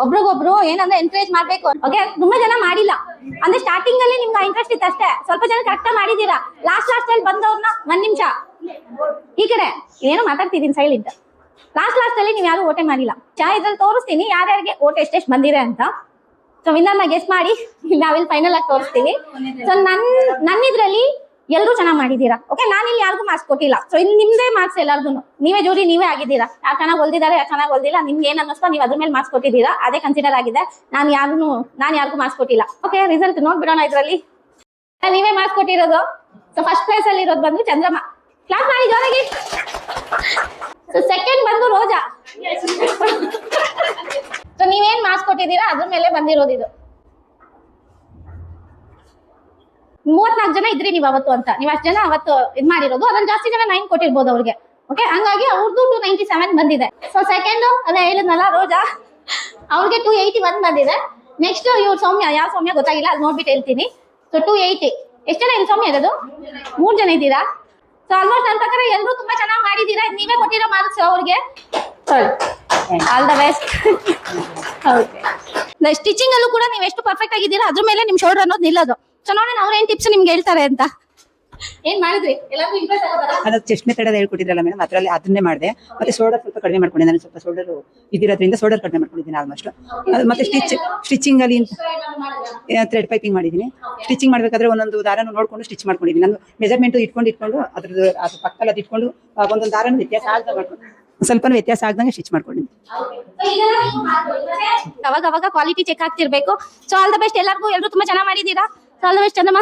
ಒಬ್ರಿಗೊಬ್ರು ಏನಂದ್ರೆ ಎನ್ಕರೇಜ್ ಮಾಡ್ಬೇಕು. ಓಕೆ, ತುಂಬಾ ಜನ ಮಾಡಿಲ್ಲ ಅಂದ್ರೆ ಸ್ಟಾರ್ಟಿಂಗ್ ಅಲ್ಲಿ ನಿಮ್ಗೆ ಇಂಟ್ರೆಸ್ಟ್ ಇತ್ತು ಅಷ್ಟೇ. ಸ್ವಲ್ಪ ಜನ ಕರೆಕ್ಟ್ ಮಾಡಿದೀರಾ. ಲಾಸ್ಟ್ ಅಲ್ಲಿ ಬಂದವ್ರನ್ನ ಒಂದ್ ನಿಮಿಷ ಈ ಕಡೆ ಏನು ಮಾತಾಡ್ತಿದೀನಿ ಸೈಲೆಂಟ್. ಲಾಸ್ಟ್ ಅಲ್ಲಿ ನೀವು ಯಾರು ಓಟೆ ಮಾಡಿಲ್ಲ. ಇದ್ರಲ್ಲಿ ತೋರಿಸ್ತೀನಿ ಯಾರ್ಯಾರಿಗೆ ಓಟ್ ಎಷ್ಟೆಷ್ಟು ಬಂದಿದೆ ಅಂತ. ಸೊ ವಿನ್ನರ್ನ ಗೆಸ್ ಮಾಡಿ ನಾವಿಲ್ಲಿ ಫೈನಲ್ ಆಗಿ ತೋರಿಸ್ತೀವಿ. ಸೊ ನನ್ನಿದ್ರಲ್ಲಿ ಎಲ್ಲರೂ ಚೆನ್ನಾಗಿ ಮಾಡಿದೀರಾ. ಓಕೆ, ನಾನು ಇಲ್ಲಿ ಯಾರಿಗೂ ಮಾರ್ಕ್ಸ್ ಕೊಟ್ಟಿಲ್ಲ. ಸೊ ಇಲ್ಲಿ ನಿಮ್ದೇ ಮಾರ್ಕ್ಸ್ ಎಲ್ಲಾರ್ಗು ನೀವೇ ಜೂರಿ ನೀವೇ ಆಗಿದ್ದೀರಾ. ಯಾರು ಚೆನ್ನಾಗಿ ಹೊಲ್ದಿದ್ದಾರೆ ಯಾರು ಚೆನ್ನಾಗಿ ಹೊಲ್ದಿಲ್ಲ ನಿಮ್ಗೆ ಏನ್ ಅನ್ನಿಸ್ತೋ ನೀವು ಅದ್ರ ಮೇಲೆ ಮಾರ್ಕ್ಸ್ ಕೊಟ್ಟಿದ್ದೀರಾ, ಅದೇ ಕನ್ಸಿಡರ್ ಆಗಿದೆ. ನಾನು ಯಾರಿಗೂ ಮಾರ್ಕ್ಸ್ ಕೊಟ್ಟಿಲ್ಲ. ಓಕೆ, ರಿಸಲ್ಟ್ ನೋಡ್ಬಿಡೋಣ. ಇದ್ರಲ್ಲಿ ನೀವೇ ಮಾರ್ಕ್ಸ್ ಕೊಟ್ಟಿರೋದು. ಸೊ ಫಸ್ಟ್ ಪ್ಲೇಸ್ ಅಲ್ಲಿ ಇರೋದು ಬಂದು ಚಂದ್ರಮ್ಮ. ಕ್ಲಾಸ್ ಮಾಡಿ ಜೋರಾಗಿ. ಸೊ ಸೆಕೆಂಡ್ ಬಂದು ರೋಜಾ. ಸೊ ನೀವೇನ್ ಮಾರ್ಕ್ಸ್ ಕೊಟ್ಟಿದ್ದೀರಾ ಅದ್ರ ಮೇಲೆ ಬಂದಿರೋದು ಇದು. 34 ಜನ ಇದ್ರಿ ನೀವು ಅವತ್ತು ಅಂತ. ನೀವು ಅಷ್ಟು ಜನ ಅವತ್ತು ಇದ್ ಮಾಡಿರೋದು. ಅದ್ರಲ್ಲಿ ಜಾಸ್ತಿ ಜನ 9 ಕೊಟ್ಟಿರ್ಬೋದು ಅವ್ರಿಗೆ. ಓಕೆ, ಹಂಗಾಗಿ ಅವ್ರದ್ದು 297 ಬಂದಿದೆ. ಸೊ ಸೆಕೆಂಡ್ ಅದೇ ಹೇಳಿದ್ನಲ್ಲ ರೋಜಾ, ಅವ್ರಿಗೆ 281 ಬಂದಿದೆ. ನೆಕ್ಸ್ಟ್ ಇವ್ರು ಸೌಮ್ಯ, ಯಾವ ಸೌಮ್ಯ ಗೊತ್ತಾಗಿಲ್ಲ, ಅದು ನೋಡ್ಬಿಟ್ಟು ಹೇಳ್ತೀನಿ. ಸೊ 280. ಎಷ್ಟು ಜನ ಇಲ್ಲಿ ಸೌಮ್ಯ ಇರೋದು? 3 ಜನ ಇದ್ದೀರಾ. ಸೊ ಆಲ್ಮೋಸ್ಟ್ ನನ್ನ ಪ್ರಕಾರ ಎಲ್ಲರೂ ತುಂಬಾ ಚೆನ್ನಾಗಿ ಮಾಡಿದ್ದೀರಾ. ನೀವೇ ಕೊಟ್ಟಿರೋ ಮಾರ್ಕ್ಸ್ ಅವ್ರಿಗೆ. All the best. ಸ್ಟಿಚಿಂಗ್ ಅಲ್ಲೂ ಕೂಡ ನೀವು ಎಷ್ಟು ಪರ್ಫೆಕ್ಟ್ ಆಗಿದ್ದೀರಾ ಅದ್ರ ಮೇಲೆ ನಿಮ್ ಶೋಲ್ಡರ್ ಅನ್ನೋದು ನಿಲ್ಲೋದು. ಸೊ ನೋಡೋಣ ಅವ್ರ ಏನ್ ಟಿಪ್ಸ್ ನಿಮ್ಗೆ ಹೇಳ್ತಾರೆ ಅಂತ. ಏನ್ ಮಾಡಿದ್ರಿ? ಎಲ್ಲರಿಗೂ ಇಂಪ್ರೆಸ್ ಆಗೋದಲ್ಲ? ಅದು ಚೆಸ್ಟ್ ಮೆಥಡ್ ಹೇಳ್ಕೊಟ್ಟಿದ್ರಲ್ಲ ಮೇಡಮ್, ಅದರಲ್ಲಿ ಅದನ್ನೇ ಮಾಡಿದೆ. ಮತ್ತೆ ಶೋಲ್ಡರ್ ಸ್ವಲ್ಪ ಕಡಿಮೆ ಮಾಡ್ಕೊಂಡಿದ್ದೆ. ನಾನು ಸ್ವಲ್ಪ ಶೋಲ್ಡರ್ ಇದಿರೋದ್ರಿಂದ ಶೋಲ್ಡರ್ ಕಡಿಮೆ ಮಾಡ್ಕೊಂಡಿದ್ದೀನಿ ಆಲ್ಮೋಸ್ಟ್. ಮತ್ತೆ ಸ್ಟಿಚಿಂಗ್ ಅಲ್ಲಿ ಥ್ರೆಡ್ ಪೈಪಿಂಗ್ ಮಾಡಿದ್ದೀನಿ. ಸ್ಟಿಚಿಂಗ್ ಮಾಡ್ಬೇಕಾದ್ರೆ ಒಂದೊಂದು ದಾರನು ನೋಡ್ಕೊಂಡು ಸ್ಟಿಚ್ ಮಾಡ್ಕೊಂಡಿದ್ದೀನಿ. ನಾನು ಮೆಜರ್ಮೆಂಟ್ ಇಟ್ಕೊಂಡು ಅದ್ರದ್ದು ಅದು ಪಕ್ಕದಲ್ಲಿ ಅದು ಇಟ್ಕೊಂಡು ಒಂದೊಂದು ದಾರನು ವ್ಯತ್ಯಾಸ ಸ್ವಲ್ಪ ವ್ಯತ್ಯಾಸ ಆಗ್ದಂಗೆ ಸ್ಟಿಚ್ ಮಾಡ್ಕೊಂಡಿದ್ದೀನಿ. ಅವಾಗ ಕ್ವಾಲಿಟಿ ಚೆಕ್ ಆಗ್ತಿರ್ಬೇಕು. ಸೊ ಆಲ್ ದ ಬೆಸ್ಟ್ ಎಲ್ಲರಿಗೂ. ಎಲ್ಲರೂ ತುಂಬಾ ಚೆನ್ನಾಗಿ ಮಾಡಿದೀರಾ. So all the best Chandamma.